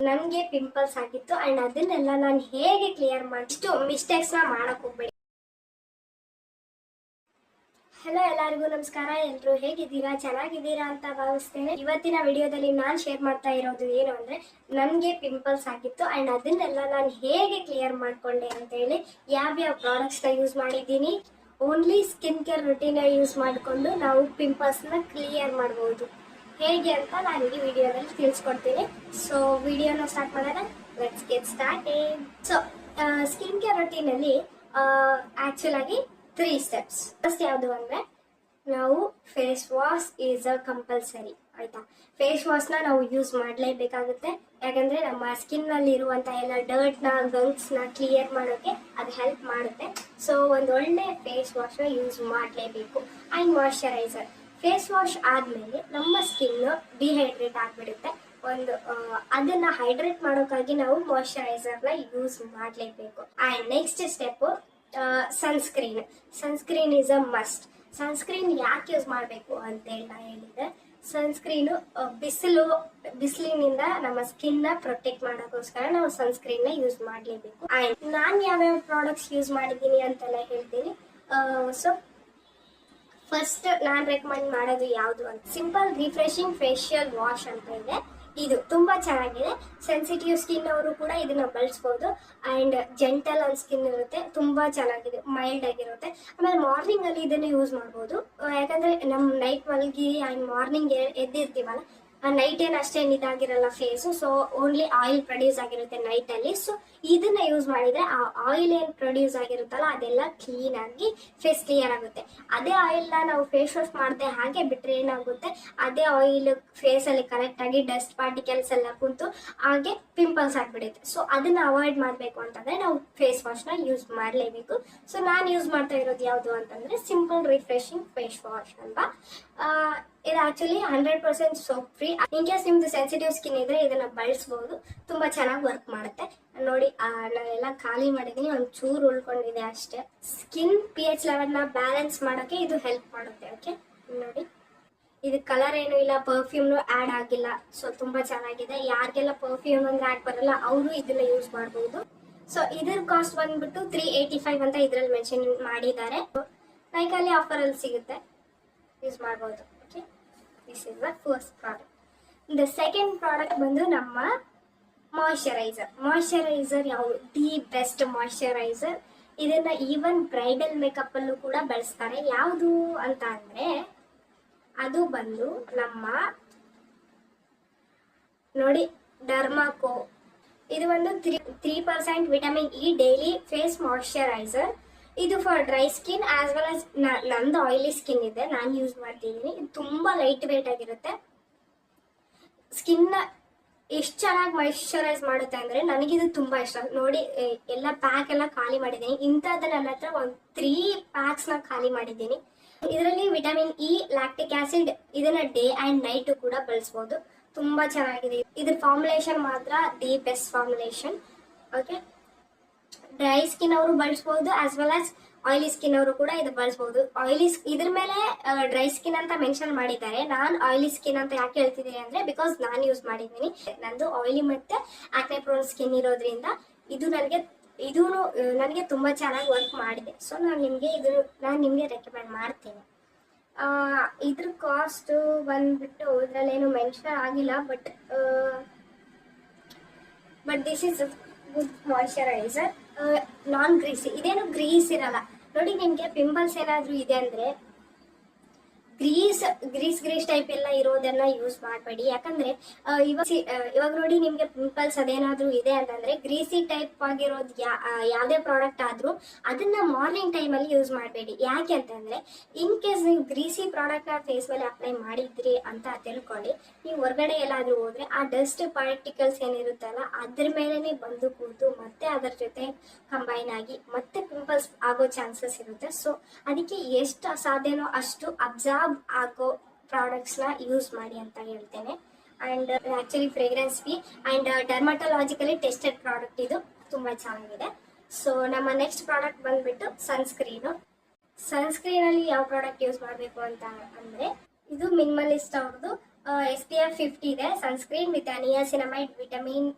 ನನಗೆ ಪಿಂಪಲ್ಸ್ ಆಗಿತ್ತು ಅಂಡ್ ಅದನ್ನೆಲ್ಲ ನಾನು ಹೇಗೆ ಕ್ಲಿಯರ್ ಮಾಡಿ ಇಷ್ಟು ಮಿಸ್ಟೇಕ್ಸ್ನ ಮಾಡಕ್ ಹೋಗ್ಬೇಡಿ. ಹಲೋ, ಎಲ್ಲರಿಗೂ ನಮಸ್ಕಾರ. ಎಲ್ಲರೂ ಹೇಗಿದ್ದೀರಾ? ಚೆನ್ನಾಗಿದ್ದೀರಾ ಅಂತ ಭಾವಿಸ್ತೇನೆ. ಇವತ್ತಿನ ವಿಡಿಯೋದಲ್ಲಿ ನಾನು ಶೇರ್ ಮಾಡ್ತಾ ಇರೋದು ಏನು ಅಂದ್ರೆ, ನನಗೆ ಪಿಂಪಲ್ಸ್ ಆಗಿತ್ತು ಅಂಡ್ ಅದನ್ನೆಲ್ಲ ನಾನು ಹೇಗೆ ಕ್ಲಿಯರ್ ಮಾಡ್ಕೊಂಡೆ ಅಂತ ಹೇಳಿ, ಯಾವ್ಯಾವ ಪ್ರಾಡಕ್ಟ್ಸ್ನ ಯೂಸ್ ಮಾಡಿದ್ದೀನಿ, only skin care routine use ಮಾಡಿಕೊಂಡು ನಾವು ಪಿಂಪಲ್ಸ್ನ ಕ್ಲಿಯರ್ ಮಾಡ್ಬೋದು ಹೇಗೆ ಅಂತ ನಾನು ಈ ವಿಡಿಯೋದಲ್ಲಿ ತಿಳಿಸ್ಕೊಡ್ತೀನಿ. ಸೊ ವಿಡಿಯೋನ ಸ್ಟಾರ್ಟ್ ಮಾಡೋಣ. Let's get started. So skin care ರುಟೀನಲ್ಲಿ ಆಕ್ಚುಲ್ ಆಗಿ 3 ಸ್ಟೆಪ್ಸ್. ಫಸ್ಟ್ ಯಾವುದು ಅಂದ್ರೆ, ನಾವು face wash is a compulsory. ಆಯ್ತಾ? ಫೇಸ್ ವಾಶ್ನ ನಾವು ಯೂಸ್ ಮಾಡಲೇಬೇಕಾಗುತ್ತೆ. ಯಾಕಂದ್ರೆ ನಮ್ಮ ಸ್ಕಿನ್ ನಲ್ಲಿ ಇರುವಂತಹ ಎಲ್ಲ ಡರ್ಟ್ನ ಗಂಕ್ಸ್ನ ಕ್ಲಿಯರ್ ಮಾಡೋಕೆ ಅದು ಹೆಲ್ಪ್ ಮಾಡುತ್ತೆ. ಸೊ ಒಂದು ಒಳ್ಳೆ ಫೇಸ್ ವಾಶ್ನ ಯೂಸ್ ಮಾಡಲೇಬೇಕು. And moisturiser. ಫೇಸ್ ವಾಶ್ ಆದಮೇಲೆ ನಮ್ಮ ಸ್ಕಿನ್ ಡಿಹೈಡ್ರೇಟ್ ಆಗಿಬಿಡುತ್ತೆ. ಅದನ್ನ ಹೈಡ್ರೇಟ್ ಮಾಡೋಕ್ಕಾಗಿ ನಾವು ಮಾಯಶ್ಚರೈಸರ್ನ ಯೂಸ್ ಮಾಡಲೇಬೇಕು. And next step sunscreen. Sunscreen is a must. Sunscreen ಯಾಕೆ ಯೂಸ್ ಮಾಡಬೇಕು ಅಂತೇಳಿ ನಾನು ಹೇಳಿದ್ದೆ. ಸನ್ಸ್ಕ್ರೀನು ಬಿಸಿಲಿನಿಂದ ನಮ್ಮ ಸ್ಕಿನ್ನ ಪ್ರೊಟೆಕ್ಟ್ ಮಾಡೋಕ್ಕೋಸ್ಕರ ನಾವು ಸನ್ಸ್ಕ್ರೀನ್ನ ಯೂಸ್ ಮಾಡಲೇಬೇಕು. ಆ್ಯಂಡ್ ನಾನು ಯಾವ್ಯಾವ ಪ್ರಾಡಕ್ಟ್ಸ್ ಯೂಸ್ ಮಾಡಿದ್ದೀನಿ ಅಂತೆಲ್ಲ ಹೇಳ್ತೀನಿ. ಸೊ ಫಸ್ಟ್ ನಾನು ರೆಕಮೆಂಡ್ ಮಾಡೋದು ಯಾವುದು ಅಂತ, ಸಿಂಪಲ್ ರಿಫ್ರೆಶಿಂಗ್ ಫೇಶಿಯಲ್ ವಾಶ್ ಅಂತ ಇದೆ. ಇದು ತುಂಬಾ ಚೆನ್ನಾಗಿದೆ. ಸೆನ್ಸಿಟಿವ್ ಸ್ಕಿನ್ ಅವರು ಕೂಡ ಇದನ್ನ ಬಳಸ್ಬೋದು. ಅಂಡ್ ಜೆಂಟಲ್ ಆನ್ ಸ್ಕಿನ್ ಇರುತ್ತೆ, ತುಂಬಾ ಚೆನ್ನಾಗಿದೆ, ಮೈಲ್ಡ್ ಆಗಿರುತ್ತೆ. ಆಮೇಲೆ ಮಾರ್ನಿಂಗ್ ಅಲ್ಲಿ ಇದನ್ನ ಯೂಸ್ ಮಾಡ್ಬೋದು. ಯಾಕಂದ್ರೆ ನಮ್ ನೈಟ್ ಮಲಗಿ ಅಂಡ್ ಮಾರ್ನಿಂಗ್ ಎದ್ದಿರ್ತೀವಲ್ಲ, ಆ ನೈಟ್ ಏನು ಅಷ್ಟೇನು ಇದಾಗಿರಲ್ಲ face. So only oil produce ಆಗಿರುತ್ತೆ ನೈಟ್ ಅಲ್ಲಿ. ಸೊ ಇದನ್ನ ಯೂಸ್ ಮಾಡಿದ್ರೆ ಆ ಆಯಿಲ್ ಏನ್ ಪ್ರೊಡ್ಯೂಸ್ ಆಗಿರುತ್ತಲ್ಲ ಅದೆಲ್ಲ ಕ್ಲೀನ್ ಆಗಿ ಫೇಸ್ ಕ್ಲಿಯರ್ ಆಗುತ್ತೆ. ಅದೇ ಆಯಿಲ್ ನಾವು ಫೇಸ್ ವಾಶ್ ಮಾಡದೆ ಹಾಗೆ ಬಿಟ್ರೆ ಏನಾಗುತ್ತೆ, ಅದೇ ಆಯಿಲ್ ಫೇಸ್ ಅಲ್ಲಿ ಕರೆಕ್ಟ್ ಆಗಿ ಡಸ್ಟ್ ಪಾರ್ಟಿಕಲ್ಸ್ ಎಲ್ಲ ಕುಂತು ಹಾಗೆ ಪಿಂಪಲ್ಸ್ ಆಗ್ಬಿಡುತ್ತೆ. ಸೊ ಅದನ್ನ ಅವಾಯ್ಡ್ ಮಾಡಬೇಕು ಅಂತಂದ್ರೆ ನಾವು ಫೇಸ್ ವಾಶ್ ನ ಯೂಸ್ ಮಾಡಲೇಬೇಕು. ಸೊ ನಾನು ಯೂಸ್ ಮಾಡ್ತಾ ಇರೋದು ಯಾವುದು ಅಂತಂದ್ರೆ ಸಿಂಪಲ್ ರಿಫ್ರೆಶಿಂಗ್ ಫೇಸ್ ವಾಶ್ ಅಲ್ವಾ. ಇದು actually 100% soap free. In case ನಿಮ್ದು ಸೆನ್ಸಿಟಿವ್ ಸ್ಕಿನ್ ಇದ್ರೆ ಇದನ್ನ ಬಳಸಬಹುದು. ತುಂಬಾ ಚೆನ್ನಾಗಿ ವರ್ಕ್ ಮಾಡುತ್ತೆ. ನೋಡಿ, ನಾನೆಲ್ಲ ಖಾಲಿ ಮಾಡಿದೀನಿ, ಒಂದು ಚೂರು ಉಳ್ಕೊಂಡಿದೆ ಅಷ್ಟೇ. ಸ್ಕಿನ್ pH ಲೆವೆಲ್ನ ಬ್ಯಾಲೆನ್ಸ್ ಮಾಡೋಕೆ ಇದು ಹೆಲ್ಪ್ ಮಾಡುತ್ತೆ. ಓಕೆ, ನೋಡಿ, ಇದು ಕಲರ್ ಏನು ಇಲ್ಲ, ಪರ್ಫ್ಯೂಮ್ ಆಡ್ ಆಗಿಲ್ಲ. ಸೊ ತುಂಬಾ ಚೆನ್ನಾಗಿದೆ. ಯಾರಿಗೆಲ್ಲ ಪರ್ಫ್ಯೂಮ್ ಅಂದ್ರೆ ಆಡ್ ಬರಲ್ಲ ಅವರು ಇದನ್ನ ಯೂಸ್ ಮಾಡಬಹುದು. ಸೊ ಇದ್ರ ಕಾಸ್ಟ್ ಬಂದ್ಬಿಟ್ಟು 385 ಅಂತ ಇದ್ರಲ್ಲಿ ಮೆನ್ಷನ್ ಮಾಡಿದ್ದಾರೆ. ನೈಕಲ್ಲಿ ಆಫರ್ ಅಲ್ಲಿ ಸಿಗುತ್ತೆ, ಯೂಸ್ ಮಾಡಬಹುದು. Okay, this is the first product. The second product ಬಂದು ನಮ್ಮ ಮಾಯಶ್ಚರೈಸರ್. ಮಾಯಶ್ಚರೈಸರ್ ಯಾವುದು? The best moisturiser. ಇದನ್ನ ಈವನ್ ಬ್ರೈಡಲ್ ಮೇಕಪ್ ಅಲ್ಲೂ ಕೂಡ ಬಳಸ್ತಾರೆ. ಯಾವುದು ಅಂತ ಅಂದ್ರೆ, ಅದು ಬಂದು ನಮ್ಮ ನೋಡಿ ಡರ್ಮಾಕೋ. ಇದು ಒಂದು 3% vitamin E daily face moisturiser. ಇದು for dry skin as well as ನಂದು ಆಯಿಲಿ ಸ್ಕಿನ್ ಇದೆ, ನಾನು ಯೂಸ್ ಮಾಡ್ತಿದ್ದೀನಿ. ಇದು ತುಂಬಾ ಲೈಟ್ ವೇಟ್ ಆಗಿರುತ್ತೆ. ಸ್ಕಿನ್ ಎಷ್ಟು ಚೆನ್ನಾಗಿ ಮಾಯಶ್ಚರೈಸ್ ಮಾಡುತ್ತೆ ಅಂದ್ರೆ ನನಗಿದು ತುಂಬಾ ಇಷ್ಟ. ನೋಡಿ, ಎಲ್ಲ ಪ್ಯಾಕ್ ಎಲ್ಲ ಖಾಲಿ ಮಾಡಿದ್ದೀನಿ. ಇಂಥದ್ದು ನನ್ನ ಹತ್ರ ಒಂದು 3 ಪ್ಯಾಕ್ಸ್ ನ ಖಾಲಿ ಮಾಡಿದ್ದೀನಿ. ಇದರಲ್ಲಿ ವಿಟಮಿನ್ ಇ, ಲ್ಯಾಕ್ಟಿಕ್ ಆಸಿಡ್, ಇದನ್ನ ಡೇ ಅಂಡ್ ನೈಟ್ ಕೂಡ ಬಳಸಬಹುದು. ತುಂಬಾ ಚೆನ್ನಾಗಿದೆ. ಇದ್ರ ಫಾರ್ಮುಲೇಷನ್ ಮಾತ್ರ the best formulation. Okay, dry skin ಅವರು ಬಳಸಬಹುದು as well as oily skin ಅವರು ಕೂಡ ಇದು ಬಳಸಬಹುದು. ಇದ್ರ ಮೇಲೆ ಡ್ರೈ ಸ್ಕಿನ್ ಅಂತ ಮೆನ್ಷನ್ ಮಾಡಿದ್ದಾರೆ. ನಾನು ಆಯಿಲಿ ಸ್ಕಿನ್ ಅಂತ ಯಾಕೆ ಹೇಳ್ತಿದ್ದೀನಿ ಅಂದ್ರೆ, ಬಿಕಾಸ್ ನಾನು ಯೂಸ್ ಮಾಡಿದ್ದೀನಿ. ನಂದು ಆಯಿಲಿ ಮತ್ತೆ ಆಕ್ನೆ ಪ್ರೋನ್ ಸ್ಕಿನ್ ಇರೋದ್ರಿಂದ ಇದು ನನಗೆ ತುಂಬಾ ಚೆನ್ನಾಗಿ ವರ್ಕ್ ಮಾಡಿದೆ. ಸೊ ನಾನು ನಿಮ್ಗೆ ರೆಕಮೆಂಡ್ ಮಾಡ್ತೀನಿ. ಇದ್ರ ಕಾಸ್ಟ್ ಬಂದ್ಬಿಟ್ಟು ಇದ್ರಲ್ಲೇನು ಮೆನ್ಷನ್ ಆಗಿಲ್ಲ, but this is good moisturiser. Non greasy. ಇದೇನು ಗ್ರೀಸ್ ಇರಲ್ಲ. ನೋಡಿ, ನಿಮ್ಗೆ ಪಿಂಪಲ್ಸ್ ಏನಾದ್ರೂ ಇದೆ ಅಂದ್ರೆ ಗ್ರೀಸ್ ಟೈಪ್ ಎಲ್ಲ ಇರೋದನ್ನ ಯೂಸ್ ಮಾಡಬೇಡಿ. ಯಾಕಂದ್ರೆ ಇವಾಗ ನೋಡಿ, ನಿಮ್ಗೆ ಪಿಂಪಲ್ಸ್ ಅದೇನಾದ್ರೂ ಇದೆ ಅಂತಂದ್ರೆ ಗ್ರೀಸಿ ಟೈಪ್ ಆಗಿರೋದು ಯಾವ್ದೇ ಪ್ರಾಡಕ್ಟ್ ಆದ್ರೂ ಅದನ್ನ ಮಾರ್ನಿಂಗ್ ಟೈಮ್ ಅಲ್ಲಿ ಯೂಸ್ ಮಾಡಬೇಡಿ. ಯಾಕೆ ಅಂತಂದ್ರೆ, ಇನ್ ಕೇಸ್ ನೀವು ಗ್ರೀಸಿ ಪ್ರಾಡಕ್ಟ್ ನ ಫೇಸ್ ಮೇಲೆ ಅಪ್ಲೈ ಮಾಡಿದ್ರಿ ಅಂತ ತಿಳ್ಕೊಳ್ಳಿ, ನೀವು ಹೊರಗಡೆ ಎಲ್ಲಾದ್ರೂ ಹೋದ್ರೆ ಆ ಡಸ್ಟ್ ಪಾರ್ಟಿಕಲ್ಸ್ ಏನಿರುತ್ತಲ್ಲ ಅದ್ರ ಮೇಲೆನೆ ಬಂದು ಕೂತು ಮತ್ತೆ ಅದರ ಜೊತೆ ಕಂಬೈನ್ ಆಗಿ ಮತ್ತೆ ಪಿಂಪಲ್ಸ್ ಆಗೋ ಚಾನ್ಸಸ್ ಇರುತ್ತೆ. ಸೊ ಅದಕ್ಕೆ ಎಷ್ಟು ಸಾಧ್ಯನೋ ಅಷ್ಟು ಅಬ್ಸರ್ವ್ ಆಗೋ ಪ್ರಾಡಕ್ಟ್ಸ್ ನ ಯೂಸ್ ಮಾಡಿ ಅಂತ ಹೇಳ್ತೇನೆ. And actually fragrance free and dermatologically tested product. ಇದು ತುಂಬಾ ಚೆನ್ನಾಗಿದೆ. ಸೊ ನಮ್ಮ ನೆಕ್ಸ್ಟ್ ಪ್ರಾಡಕ್ಟ್ ಬಂದ್ಬಿಟ್ಟು ಸನ್ಸ್ಕ್ರೀನ್. ಸನ್ಸ್ಕ್ರೀನ್ ಅಲ್ಲಿ ಯಾವ ಪ್ರಾಡಕ್ಟ್ ಯೂಸ್ ಮಾಡಬೇಕು ಅಂತ ಅಂದ್ರೆ, ಇದು ಮಿನಿಮಲಿಸ್ಟ್ ಅವ್ರದ್ದು SPF 50 ಇದೆ, sunscreen with niacinamide, vitamin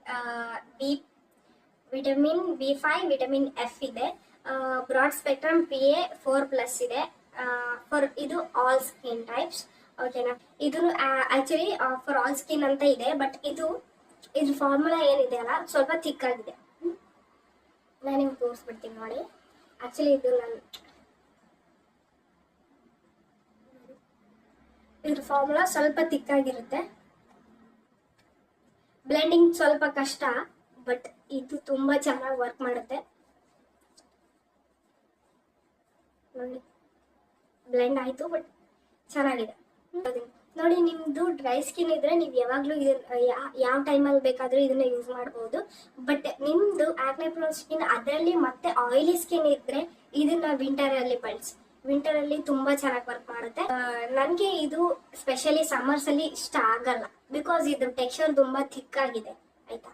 B5, vitamin F ಇದೆ, ಬ್ರಾಡ್ ಸ್ಪೆಕ್ಟ್ರಮ್ PA4+ ಇದೆ, ಇದು ಆಲ್ ಸ್ಕಿನ್ ಟೈಪ್ಸ್. ಓಕೆನಾ, ಇದು ಆಕ್ಚುಲಿ ಫಾರ್ ಆಲ್ ಸ್ಕಿನ್ ಅಂತ ಇದೆ, ಬಟ್ ಇದ್ರ ಫಾರ್ಮುಲಾ ಏನಿದೆ ಅಲ್ಲ ಸ್ವಲ್ಪ ಥಿಕ್ ಆಗಿದೆ. ನಾನು ನಿಮ್ಗೆ ತೋರಿಸ್ಬಿಡ್ತೀನಿ ನೋಡಿ. ಆಕ್ಚುಲಿ ಇದ್ರ ಫಾರ್ಮುಲಾ ಸ್ವಲ್ಪ ಥಿಕ್ ಆಗಿರುತ್ತೆ, ಬ್ಲೆಂಡಿಂಗ್ ಸ್ವಲ್ಪ ಕಷ್ಟ, ಬಟ್ ಇದು ತುಂಬಾ ಚೆನ್ನಾಗಿ ವರ್ಕ್ ಮಾಡುತ್ತೆ. ನೋಡಿ, ಬ್ಲೆಂಡ್ ಆಯ್ತು, ಬಟ್ ಚೆನ್ನಾಗಿದೆ ನೋಡಿ. ನಿಮ್ದು ಡ್ರೈ ಸ್ಕಿನ್ ಇದ್ರೆ ನೀವು ಯಾವಾಗ್ಲೂ ಯಾವ ಟೈಮಲ್ಲಿ ಬೇಕಾದ್ರೂ ಇದನ್ನ ಯೂಸ್ ಮಾಡಬಹುದು. ಬಟ್ ನಿಮ್ದು ಆಕ್ನೆ ಪ್ರೋನ್ ಸ್ಕಿನ್, ಅದರಲ್ಲಿ ಮತ್ತೆ ಆಯಿಲಿ ಸ್ಕಿನ್ ಇದ್ರೆ ಇದನ್ನ ವಿಂಟರ್ ಅಲ್ಲಿ ಬಳಸಿ. ವಿಂಟರ್ ಅಲ್ಲಿ ತುಂಬಾ ಚೆನ್ನಾಗಿ ವರ್ಕ್ ಮಾಡುತ್ತೆ. ನನ್ಗೆ ಇದು ಸ್ಪೆಷಲಿ ಸಮ್ಮರ್ಸ್ ಅಲ್ಲಿ ಇಷ್ಟ ಆಗಲ್ಲ, ಬಿಕಾಸ್ ಇದ್ರ ಟೆಕ್ಸ್ಚರ್ ತುಂಬಾ ಥಿಕ್ ಆಗಿದೆ ಆಯ್ತಾ,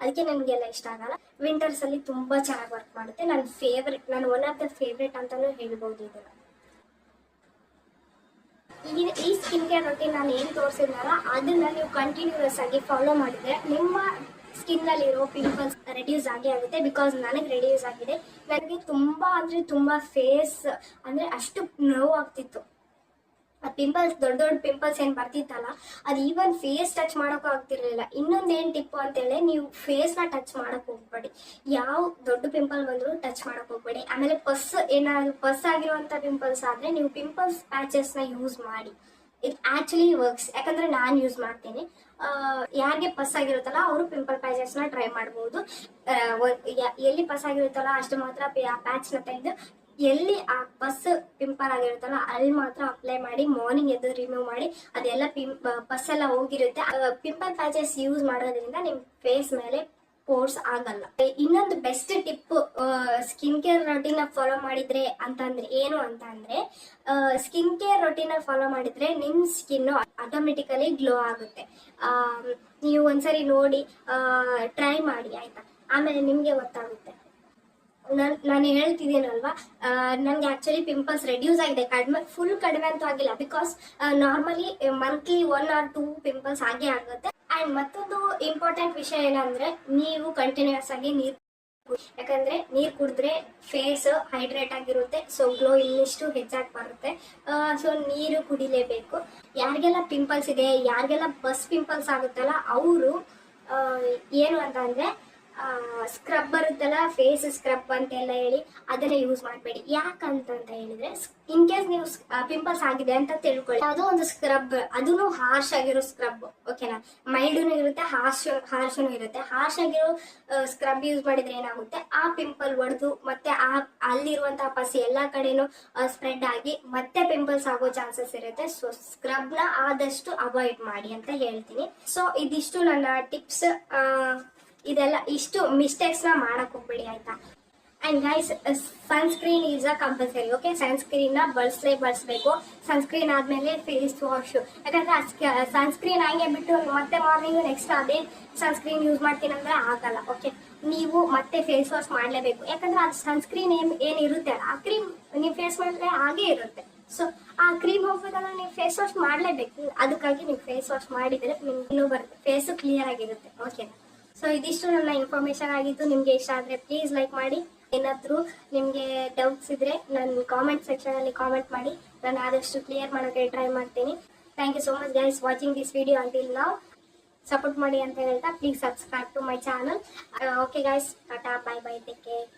ಅದಕ್ಕೆ ನನಗೆಲ್ಲ ಇಷ್ಟ ಆಗಲ್ಲ. ವಿಂಟರ್ಸ್ ಅಲ್ಲಿ ತುಂಬಾ ಚೆನ್ನಾಗಿ ವರ್ಕ್ ಮಾಡುತ್ತೆ. ನನ್ನ ಒನ್ ಆಫ್ ದ ಫೇವ್ರೇಟ್ ಅಂತಾನೂ ಹೇಳ್ಬಹುದು ಇದನ್ನ. ಈ ಸ್ಕಿನ್ ಕೇರ್ ರೊಟೀನ್ ನಾನು ಏನ್ ತೋರಿಸಿದ್ನಲ್ಲ ಅದನ್ನ ನೀವು ಕಂಟಿನ್ಯೂಸ್ ಆಗಿ ಫಾಲೋ ಮಾಡಿದ್ರೆ ನಿಮ್ಮ ಸ್ಕಿನ್ ಅಲ್ಲಿರೋ ಪಿಂಪಲ್ಸ್ ರೆಡ್ಯೂಸ್ ಆಗುತ್ತೆ. ಬಿಕಾಸ್ ನನಗೆ ರೆಡ್ಯೂಸ್ ಆಗಿದೆ. ನನಗೆ ತುಂಬಾ ಫೇಸ್ ಅಂದ್ರೆ ಅಷ್ಟು ನೋವು ಆಗ್ತಿತ್ತು. ಆ ಪಿಂಪಲ್ಸ್, ದೊಡ್ಡ ಪಿಂಪಲ್ಸ್ ಏನ್ ಬರ್ತಿತ್ತಲ್ಲ, ಅದು ಈವನ್ ಫೇಸ್ ಟಚ್ ಮಾಡಕ್ಕೂ ಆಗ್ತಿರ್ಲಿಲ್ಲ. ಇನ್ನೊಂದೇನ್ ಟಿಪ್ ಅಂತೇಳಿ, ನೀವು ಫೇಸ್ ನ ಟಚ್ ಮಾಡಕ್ ಹೋಗ್ಬೇಡಿ. ಯಾವ ದೊಡ್ಡ ಪಿಂಪಲ್ ಬಂದ್ರು ಟಚ್ ಮಾಡಕ್ ಹೋಗ್ಬೇಡಿ. ಆಮೇಲೆ ಪಸ್ ಆಗಿರುವಂತ ಪಿಂಪಲ್ಸ್ ಆದ್ರೆ ನೀವು ಪಿಂಪಲ್ಸ್ ಪ್ಯಾಚಸ್ ನ ಯೂಸ್ ಮಾಡಿ. It actually works. ಯಾಕಂದ್ರೆ ನಾನು ಯೂಸ್ ಮಾಡ್ತೀನಿ. ಯಾರಿಗೆ ಪಸ್ ಆಗಿರುತ್ತಲ್ಲ ಅವರು ಪಿಂಪಲ್ ಪ್ಯಾಚಸ್ ನ ಟ್ರೈ ಮಾಡಬಹುದು. ಎಲ್ಲಿ ಪಸ್ ಆಗಿರುತ್ತಲ್ಲ ಅಷ್ಟು ಮಾತ್ರ ಪ್ಯಾಚ್ ನ ತೆಗೆದು, ಎಲ್ಲಿ ಆ ಪಸ್ ಪಿಂಪಲ್ ಆಗಿರುತ್ತಲ್ಲ ಅಲ್ಲಿ ಮಾತ್ರ ಅಪ್ಲೈ ಮಾಡಿ, ಮಾರ್ನಿಂಗ್ ಎದ್ದು ರಿಮೂವ್ ಮಾಡಿ. ಅದೆಲ್ಲ ಪಸ್ ಎಲ್ಲ ಹೋಗಿರುತ್ತೆ. ಪಿಂಪಲ್ ಪ್ಯಾಚಸ್ ಯೂಸ್ ಮಾಡೋದ್ರಿಂದ ನಿಮ್ ಫೇಸ್ ಮೇಲೆ ಪೋರ್ಸ್ ಆಗಲ್ಲ. ಇನ್ನೊಂದು best tip, skin care routine follow ಮಾಡಿದ್ರೆ ಏನು ಅಂತ ಅಂದ್ರೆ, ಸ್ಕಿನ್ ಕೇರ್ ರೊಟೀನ್ ಫಾಲೋ ಮಾಡಿದ್ರೆ ನಿಮ್ ಸ್ಕಿನ್ ಆಟೋಮೆಟಿಕಲಿ ಗ್ಲೋ ಆಗುತ್ತೆ. ನೀವು ಒಂದ್ಸರಿ ನೋಡಿ ಟ್ರೈ ಮಾಡಿ ಆಯ್ತಾ, ಆಮೇಲೆ ನಿಮ್ಗೆ ಗೊತ್ತಾಗುತ್ತೆ. ನಾನು ಹೇಳ್ತಿದ್ದೀನಲ್ವಾ, ನನ್ಗೆ ಆಕ್ಚುಲಿ ಪಿಂಪಲ್ಸ್ ರೆಡ್ಯೂಸ್ ಆಗಿದೆ. ಫುಲ್ ಕಡಿಮೆ ಅಂತೂ ಆಗಿಲ್ಲ, because normally monthly 1 or 2 pimples ಆಗೇ ಆಗುತ್ತೆ. ಅಂಡ್ ಮತ್ತೊಂದು ಇಂಪಾರ್ಟೆಂಟ್ ವಿಷಯ ಏನಂದ್ರೆ, ನೀವು ಕಂಟಿನ್ಯೂಸ್ ಆಗಿ ನೀರು, ಯಾಕಂದ್ರೆ ನೀರು ಕುಡಿದ್ರೆ ಫೇಸ್ ಹೈಡ್ರೇಟ್ ಆಗಿರುತ್ತೆ. ಸೊ ಗ್ಲೋ ಇನ್ನಿಷ್ಟು ಹೆಚ್ಚಾಗಿ ಬರುತ್ತೆ. ಸೊ ನೀರು ಕುಡಿಲೇಬೇಕು. ಯಾರಿಗೆಲ್ಲ ಪಿಂಪಲ್ಸ್ ಇದೆ, ಯಾರಿಗೆಲ್ಲ ಬಸ್ ಪಿಂಪಲ್ಸ್ ಆಗುತ್ತಲ್ಲ, ಅವರು ಏನು ಅಂತ ಅಂದ್ರೆ ಸ್ಕ್ರಬ್ ಬರುತ್ತಲ್ಲ, ಫೇಸ್ ಸ್ಕ್ರಬ್ ಅಂತೆಲ್ಲ ಹೇಳಿ ಅದನ್ನ ಯೂಸ್ ಮಾಡಬೇಡಿ. ಯಾಕಂತ ಹೇಳಿದ್ರೆ, ಇನ್ ಕೇಸ್ ನೀವು ಪಿಂಪಲ್ಸ್ ಆಗಿದೆ ಅಂತ ತಿಳ್ಕೊಳ್ಳಿ, ಅದು ಒಂದು ಸ್ಕ್ರಬ್, ಅದೂ ಹಾರ್ಶ್ ಆಗಿರೋ ಸ್ಕ್ರಬ್. ಓಕೆನಾ, ಮೈಲ್ಡ್ನು ಇರುತ್ತೆ, ಹಾರ್ಶ್ನು ಇರುತ್ತೆ. ಹಾರ್ಶ್ ಆಗಿರೋ ಸ್ಕ್ರಬ್ ಯೂಸ್ ಮಾಡಿದ್ರೆ ಏನಾಗುತ್ತೆ, ಆ ಪಿಂಪಲ್ ಒಡೆದು ಮತ್ತೆ ಅಲ್ಲಿರುವಂತಹ ಪಸಿ ಎಲ್ಲಾ ಕಡೆನೂ ಸ್ಪ್ರೆಡ್ ಆಗಿ ಮತ್ತೆ ಪಿಂಪಲ್ಸ್ ಆಗೋ ಚಾನ್ಸಸ್ ಇರುತ್ತೆ. ಸೊ ಸ್ಕ್ರಬ್ ನ ಆದಷ್ಟು ಅವಾಯ್ಡ್ ಮಾಡಿ ಅಂತ ಹೇಳ್ತೀನಿ. ಸೊ ಇದಿಷ್ಟು ನನ್ನ ಟಿಪ್ಸ್. ಇದೆಲ್ಲ ಇಷ್ಟು ಮಿಸ್ಟೇಕ್ಸ್ ನ ಮಾಡಕ್ ಹೋಗ್ಬೇಡಿ ಆಯ್ತಾ. And guys, sunscreen is a compulsory. Okay, sunscreen ನ ಬಳಸಬೇಕು. ಸನ್ಸ್ಕ್ರೀನ್ ಆದ್ಮೇಲೆ ಫೇಸ್ ವಾಶ್. ಯಾಕಂದ್ರೆ ಸನ್ಸ್ಕ್ರೀನ್ ಹಂಗೆ ಬಿಟ್ಟು ಮತ್ತೆ ಮಾರ್ನಿಂಗ್ ನೆಕ್ಸ್ಟ್ ಅದೇ ಸನ್ಸ್ಕ್ರೀನ್ ಯೂಸ್ ಮಾಡ್ತೀನಿ ಅಂದ್ರೆ ಆಗಲ್ಲ. ಓಕೆ, ನೀವು ಮತ್ತೆ ಫೇಸ್ ವಾಶ್ ಮಾಡ್ಲೇಬೇಕು. ಯಾಕಂದ್ರೆ ಅದು ಸನ್ಸ್ಕ್ರೀನ್ ಏನಿರುತ್ತೆ ಆ ಕ್ರೀಮ್ ನೀವು ಫೇಸ್ ಮಾಡಿದ್ರೆ ಹಾಗೆ ಇರುತ್ತೆ. ಸೊ ಆ ಕ್ರೀಮ್ ಹೋಗ್ಬೇಕಂದ್ರೆ ನೀವು ಫೇಸ್ ವಾಶ್ ಮಾಡ್ಲೇಬೇಕು. ಅದಕ್ಕಾಗಿ ನೀವು ಫೇಸ್ ವಾಶ್ ಮಾಡಿದ್ರೆ ನಿಮ್ಗೆ ಇನ್ನೂ ಬರುತ್ತೆ, ಫೇಸ್ ಕ್ಲಿಯರ್ ಆಗಿರುತ್ತೆ. ಓಕೆ, ಸೊ ಇದಿಷ್ಟು ನನ್ನ ಇನ್ಫಾರ್ಮೇಶನ್ ಆಗಿತ್ತು. ನಿಮ್ಗೆ ಇಷ್ಟ ಆದ್ರೆ ಪ್ಲೀಸ್ ಲೈಕ್ ಮಾಡಿ. ಏನಾದ್ರೂ ನಿಮ್ಗೆ ಡೌಟ್ಸ್ ಇದ್ರೆ ನನ್ನ ಕಾಮೆಂಟ್ ಸೆಕ್ಷನ್ ಅಲ್ಲಿ ಕಾಮೆಂಟ್ ಮಾಡಿ. ನಾನು ಆದಷ್ಟು ಕ್ಲಿಯರ್ ಮಾಡೋಕೆ ಟ್ರೈ ಮಾಡ್ತೀನಿ. Thank you so much guys watching this video until now. Support ಮಾಡಿ ಅಂತ ಹೇಳ್ತಾ please subscribe to my channel. Okay guys, ಟಾಟಾ, ಬೈ ಬೈ, ಟೇಕ್ ಕೇರ್.